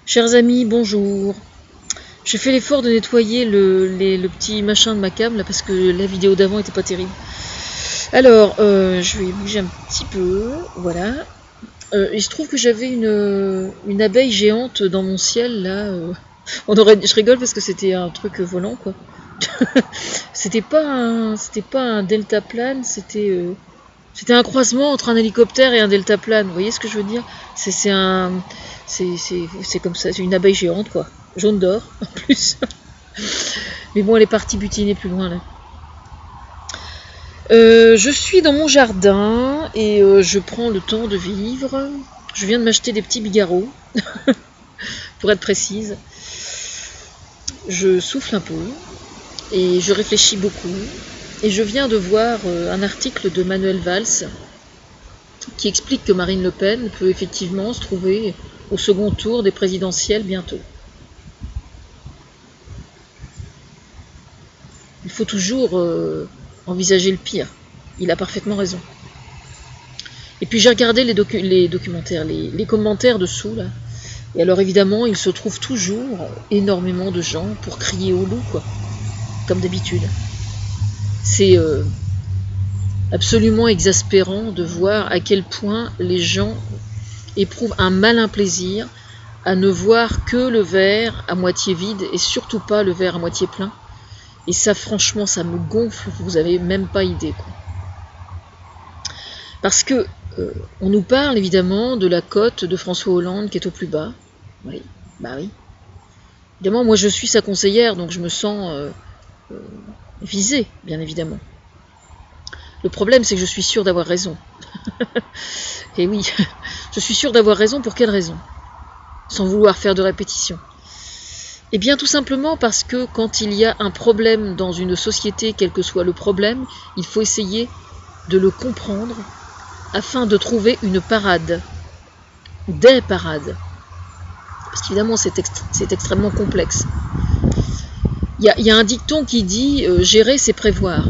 Chers amis, bonjour. J'ai fait l'effort de nettoyer le petit machin de ma cam là parce que la vidéo d'avant était pas terrible. Alors, je vais bouger un petit peu, voilà. Il se trouve que j'avais une abeille géante dans mon ciel là. Je rigole parce que c'était un truc volant quoi. C'était pas un deltaplane, c'était un croisement entre un hélicoptère et un deltaplane. Vous voyez ce que je veux dire? C'est comme ça, c'est une abeille géante quoi, jaune d'or en plus. Mais bon, elle est partie butiner plus loin là. Je suis dans mon jardin et je prends le temps de vivre. Je viens de m'acheter des petits bigarreaux, pour être précise. Je souffle un peu et je réfléchis beaucoup. Et je viens de voir un article de Manuel Valls qui explique que Marine Le Pen peut effectivement se trouver au second tour des présidentielles bientôt. Il faut toujours envisager le pire. Il a parfaitement raison. Et puis j'ai regardé les documentaires, les commentaires dessous là. Et alors évidemment, il se trouve toujours énormément de gens pour crier au loup, quoi. Comme d'habitude. C'est absolument exaspérant de voir à quel point les gens éprouvent un malin plaisir à ne voir que le verre à moitié vide et surtout pas le verre à moitié plein. Et ça, franchement, ça me gonfle, vous avez même pas idée, quoi. Parce que on nous parle évidemment de la cote de François Hollande qui est au plus bas. Oui, bah oui. Évidemment, moi je suis sa conseillère, donc je me sens visée, bien évidemment. Le problème, c'est que je suis sûre d'avoir raison. Et oui, je suis sûre d'avoir raison. Pour quelle raison? Sans vouloir faire de répétition. Eh bien, tout simplement parce que quand il y a un problème dans une société, quel que soit le problème, il faut essayer de le comprendre afin de trouver une parade, des parades. Parce qu'évidemment, c'est extrêmement complexe. Il y a un dicton qui dit « gérer, c'est prévoir ».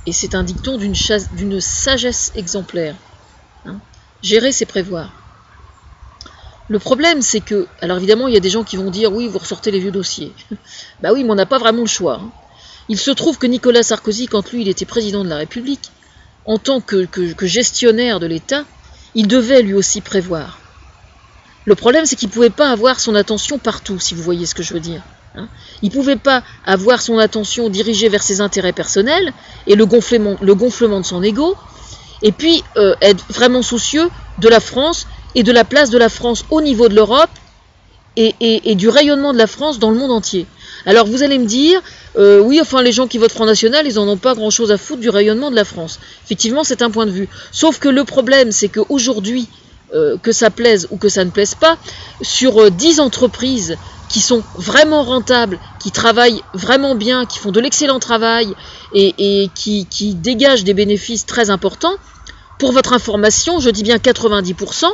Et c'est un dicton d'une sagesse exemplaire. Hein. Gérer, c'est prévoir. Le problème, c'est que... Alors évidemment, il y a des gens qui vont dire « oui, vous ressortez les vieux dossiers ». Bah oui, mais on n'a pas vraiment le choix. Hein. Il se trouve que Nicolas Sarkozy, quand lui, il était président de la République, en tant que gestionnaire de l'État, il devait lui aussi prévoir. Le problème, c'est qu'il ne pouvait pas avoir son attention partout, si vous voyez ce que je veux dire. Hein. Il ne pouvait pas avoir son attention dirigée vers ses intérêts personnels et le gonflement de son ego, et puis être vraiment soucieux de la France et de la place de la France au niveau de l'Europe et du rayonnement de la France dans le monde entier. Alors vous allez me dire, oui, enfin les gens qui votent Front National, ils n'en ont pas grand-chose à foutre du rayonnement de la France. Effectivement, c'est un point de vue. Sauf que le problème, c'est qu'aujourd'hui, que ça plaise ou que ça ne plaise pas, sur 10 entreprises qui sont vraiment rentables, qui travaillent vraiment bien, qui font de l'excellent travail et qui dégagent des bénéfices très importants, pour votre information, je dis bien 90%,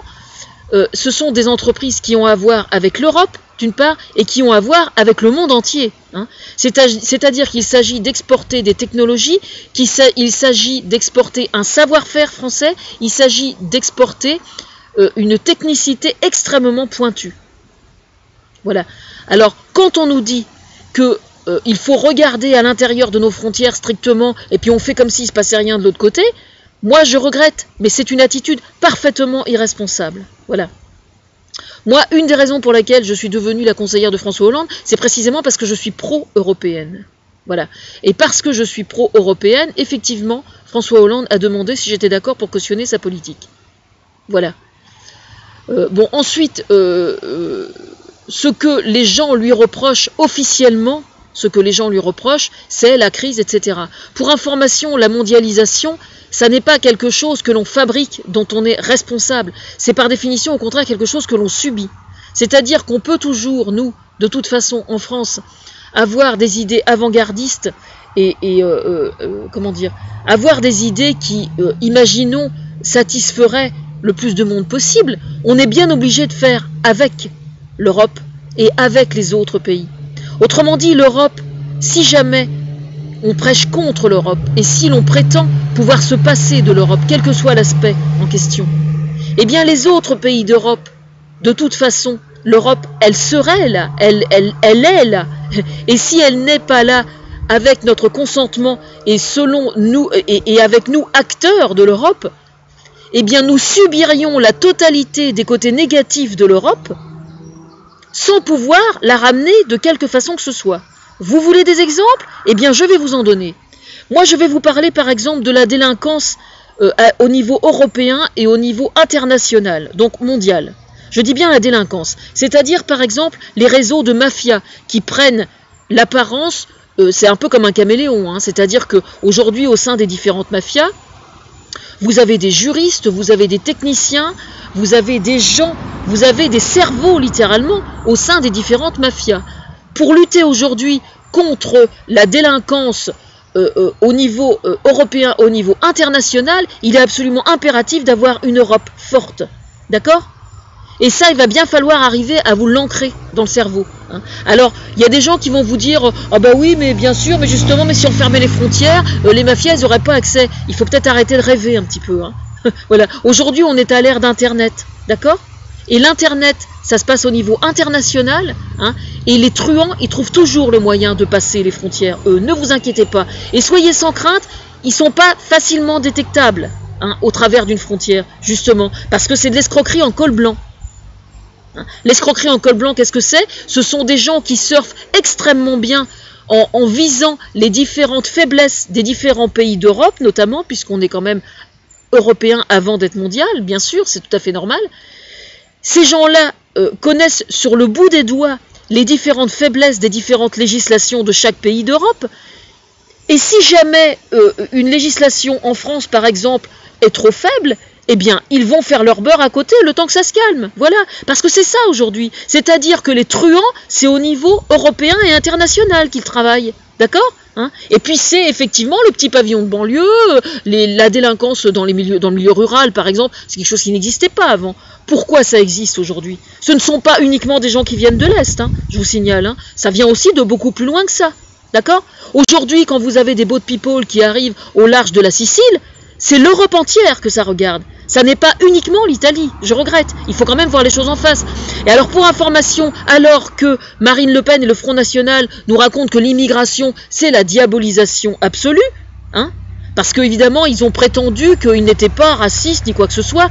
ce sont des entreprises qui ont à voir avec l'Europe, d'une part, et qui ont à voir avec le monde entier. Hein. C'est-à-dire qu'il s'agit d'exporter des technologies, il s'agit d'exporter un savoir-faire français, il s'agit d'exporter une technicité extrêmement pointue. Voilà. Alors, quand on nous dit que il faut regarder à l'intérieur de nos frontières strictement, et puis on fait comme s'il ne se passait rien de l'autre côté, moi je regrette, mais c'est une attitude parfaitement irresponsable. Voilà. Moi, une des raisons pour lesquelles je suis devenue la conseillère de François Hollande, c'est précisément parce que je suis pro-européenne. Voilà. Et parce que je suis pro-européenne, effectivement, François Hollande a demandé si j'étais d'accord pour cautionner sa politique. Voilà. Bon, ensuite, ce que les gens lui reprochent officiellement, c'est la crise, etc. Pour information, la mondialisation, ça n'est pas quelque chose que l'on fabrique, dont on est responsable. C'est par définition, au contraire, quelque chose que l'on subit. C'est-à-dire qu'on peut toujours, nous, de toute façon, en France, avoir des idées avant-gardistes comment dire, avoir des idées qui, imaginons, satisferaient le plus de monde possible. On est bien obligé de faire avec l'Europe et avec les autres pays. Autrement dit, l'Europe, si jamais on prêche contre l'Europe et si l'on prétend pouvoir se passer de l'Europe, quel que soit l'aspect en question, eh bien les autres pays d'Europe, de toute façon, l'Europe, elle serait là, elle est là. Et si elle n'est pas là avec notre consentement et selon nous et avec nous acteurs de l'Europe, eh bien nous subirions la totalité des côtés négatifs de l'Europe sans pouvoir la ramener de quelque façon que ce soit. Vous voulez des exemples? Eh bien je vais vous en donner. Moi je vais vous parler par exemple de la délinquance au niveau européen et au niveau international, donc mondial. Je dis bien la délinquance, c'est-à-dire par exemple les réseaux de mafia qui prennent l'apparence, c'est un peu comme un caméléon, hein, c'est-à-dire qu'aujourd'hui au sein des différentes mafias, vous avez des juristes, vous avez des techniciens, vous avez des gens, vous avez des cerveaux littéralement au sein des différentes mafias. Pour lutter aujourd'hui contre la délinquance au niveau européen, au niveau international, il est absolument impératif d'avoir une Europe forte. D'accord ? Et ça, il va bien falloir arriver à vous l'ancrer dans le cerveau. Hein. Alors, il y a des gens qui vont vous dire « Ah bah oui, mais bien sûr, mais justement, mais si on fermait les frontières, les mafias, ils n'auraient pas accès. Il faut peut-être arrêter de rêver un petit peu. Hein. » Voilà. Aujourd'hui, on est à l'ère d'Internet. D'accord ? Et l'Internet, ça se passe au niveau international. Hein, et les truands, ils trouvent toujours le moyen de passer les frontières. Ne vous inquiétez pas. Et soyez sans crainte, ils ne sont pas facilement détectables hein, au travers d'une frontière, justement. Parce que c'est de l'escroquerie en col blanc. L'escroquerie en col blanc, qu'est-ce que c'est? Ce sont des gens qui surfent extrêmement bien en visant les différentes faiblesses des différents pays d'Europe, notamment, puisqu'on est quand même européen avant d'être mondial, bien sûr, c'est tout à fait normal. Ces gens-là connaissent sur le bout des doigts les différentes faiblesses des différentes législations de chaque pays d'Europe. Et si jamais une législation en France, par exemple, est trop faible, eh bien, ils vont faire leur beurre à côté le temps que ça se calme. Voilà, parce que c'est ça aujourd'hui. C'est-à-dire que les truands, c'est au niveau européen et international qu'ils travaillent. D'accord hein? Et puis c'est effectivement le petit pavillon de banlieue, la délinquance dans le milieu rural, par exemple, c'est quelque chose qui n'existait pas avant. Pourquoi ça existe aujourd'hui? Ce ne sont pas uniquement des gens qui viennent de l'Est, hein, je vous signale. Hein. Ça vient aussi de beaucoup plus loin que ça. D'accord? Aujourd'hui, quand vous avez des boat people qui arrivent au large de la Sicile, c'est l'Europe entière que ça regarde. Ça n'est pas uniquement l'Italie, je regrette. Il faut quand même voir les choses en face. Et alors pour information, alors que Marine Le Pen et le Front National nous racontent que l'immigration, c'est la diabolisation absolue, hein, parce qu'évidemment, ils ont prétendu qu'ils n'étaient pas racistes ni quoi que ce soit,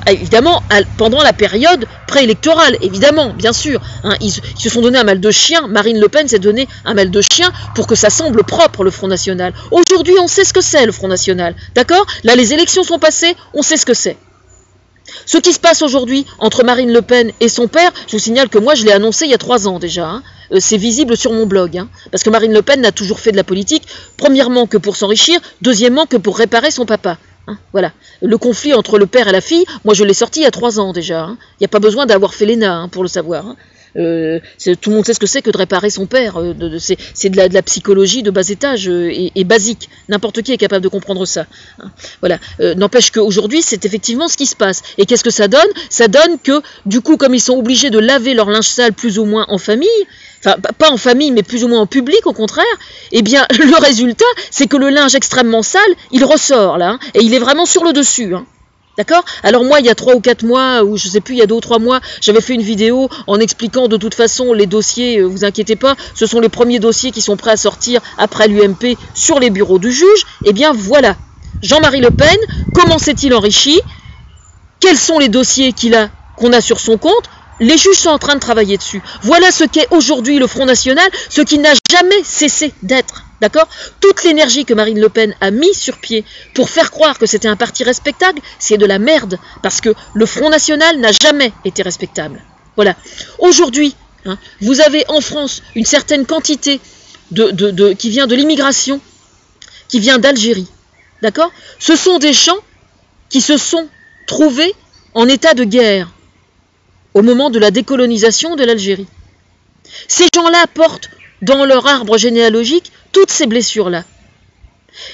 évidemment, pendant la période préélectorale, évidemment, bien sûr. Hein, ils se sont donné un mal de chien, Marine Le Pen s'est donné un mal de chien pour que ça semble propre, le Front National. Aujourd'hui, on sait ce que c'est, le Front National, d'accord? Là, les élections sont passées, on sait ce que c'est. Ce qui se passe aujourd'hui entre Marine Le Pen et son père, je vous signale que moi, je l'ai annoncé il y a 3 ans déjà, hein. C'est visible sur mon blog, hein, parce que Marine Le Pen n'a toujours fait de la politique, premièrement que pour s'enrichir, deuxièmement que pour réparer son papa. Hein, voilà. Le conflit entre le père et la fille, moi je l'ai sorti il y a 3 ans déjà. Hein. Il n'y a pas besoin d'avoir fait l'ENA hein, pour le savoir. Hein. Tout le monde sait ce que c'est que de réparer son père. C'est de la psychologie de bas étage et basique. N'importe qui est capable de comprendre ça. Hein. Voilà. N'empêche qu'aujourd'hui, c'est effectivement ce qui se passe. Et qu'est-ce que ça donne? Ça donne que, du coup, comme ils sont obligés de laver leur linge sale plus ou moins en famille, enfin, pas en famille, mais plus ou moins en public, au contraire, eh bien, le résultat, c'est que le linge extrêmement sale, il ressort, là, hein, et il est vraiment sur le dessus, hein. D'accord? Alors moi, il y a 3 ou 4 mois, ou je sais plus, il y a 2 ou 3 mois, j'avais fait une vidéo en expliquant de toute façon les dossiers, vous inquiétez pas, ce sont les premiers dossiers qui sont prêts à sortir après l'UMP sur les bureaux du juge. Eh bien, voilà. Jean-Marie Le Pen, comment s'est-il enrichi? Quels sont les dossiers qu'on a sur son compte? Les juges sont en train de travailler dessus. Voilà ce qu'est aujourd'hui le Front National, ce qui n'a jamais cessé d'être. D'accord? Toute l'énergie que Marine Le Pen a mis sur pied pour faire croire que c'était un parti respectable, c'est de la merde. Parce que le Front National n'a jamais été respectable. Voilà. Aujourd'hui, hein, vous avez en France une certaine quantité qui vient de l'immigration, qui vient d'Algérie. D'accord? Ce sont des gens qui se sont trouvés en état de guerre au moment de la décolonisation de l'Algérie. Ces gens-là portent dans leur arbre généalogique toutes ces blessures-là.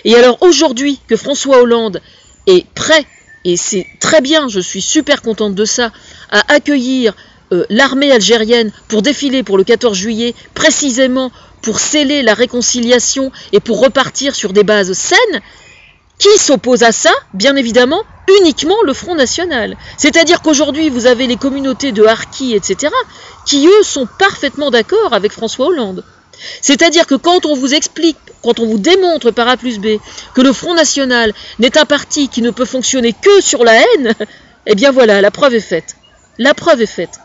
Et alors aujourd'hui que François Hollande est prêt, et c'est très bien, je suis super contente de ça, à accueillir l'armée algérienne pour défiler pour le 14 juillet, précisément pour sceller la réconciliation et pour repartir sur des bases saines, Qui s'oppose à ça? Bien évidemment, uniquement le Front National. C'est-à-dire qu'aujourd'hui, vous avez les communautés de Harkis, etc., qui, eux, sont parfaitement d'accord avec François Hollande. C'est-à-dire que quand on vous explique, quand on vous démontre par A plus B que le Front National n'est un parti qui ne peut fonctionner que sur la haine, eh bien voilà, la preuve est faite. La preuve est faite.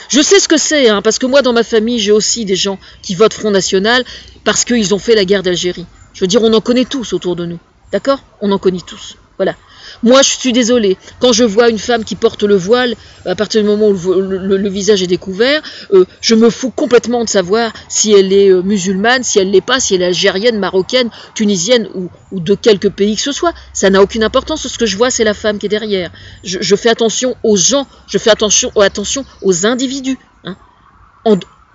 Je sais ce que c'est, hein, parce que moi, dans ma famille, j'ai aussi des gens qui votent Front National parce qu'ils ont fait la guerre d'Algérie. Je veux dire, on en connaît tous autour de nous. D'accord? On en connaît tous. Voilà. Moi, je suis désolée. Quand je vois une femme qui porte le voile, à partir du moment où le visage est découvert, je me fous complètement de savoir si elle est musulmane, si elle l'est pas, si elle est algérienne, marocaine, tunisienne ou de quelque pays que ce soit. Ça n'a aucune importance. Ce que je vois, c'est la femme qui est derrière. Je fais attention aux gens, je fais attention aux individus, hein,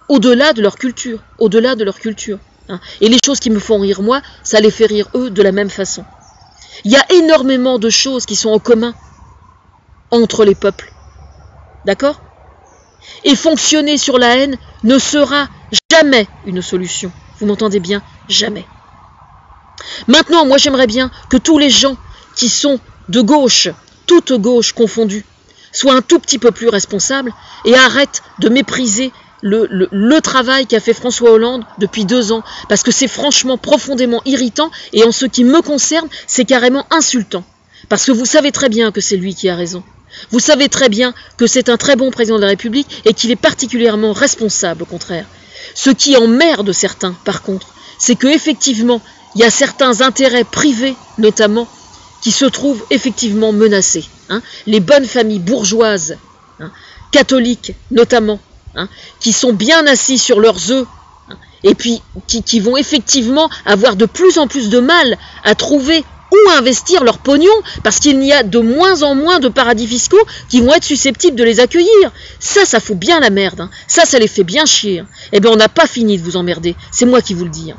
au-delà de leur culture, au-delà de leur culture. Hein. Et les choses qui me font rire, moi, ça les fait rire eux de la même façon. Il y a énormément de choses qui sont en commun entre les peuples. D'accord? Et fonctionner sur la haine ne sera jamais une solution. Vous m'entendez bien? Jamais. Maintenant, moi j'aimerais bien que tous les gens qui sont de gauche, toutes gauches confondues, soient un tout petit peu plus responsables et arrêtent de mépriser le travail qu'a fait François Hollande depuis 2 ans, parce que c'est franchement profondément irritant, et en ce qui me concerne, c'est carrément insultant. Parce que vous savez très bien que c'est lui qui a raison. Vous savez très bien que c'est un très bon président de la République et qu'il est particulièrement responsable, au contraire. Ce qui emmerde certains, par contre, c'est qu'effectivement, il y a certains intérêts privés, notamment, qui se trouvent effectivement menacés. Hein. Les bonnes familles bourgeoises, hein, catholiques notamment, hein, qui sont bien assis sur leurs œufs, hein, et puis qui vont effectivement avoir de plus en plus de mal à trouver où investir leur pognon, parce qu'il y a de moins en moins de paradis fiscaux qui vont être susceptibles de les accueillir. Ça fout bien la merde. Hein. Ça les fait bien chier. Hein. Eh bien, on n'a pas fini de vous emmerder. C'est moi qui vous le dis. Hein.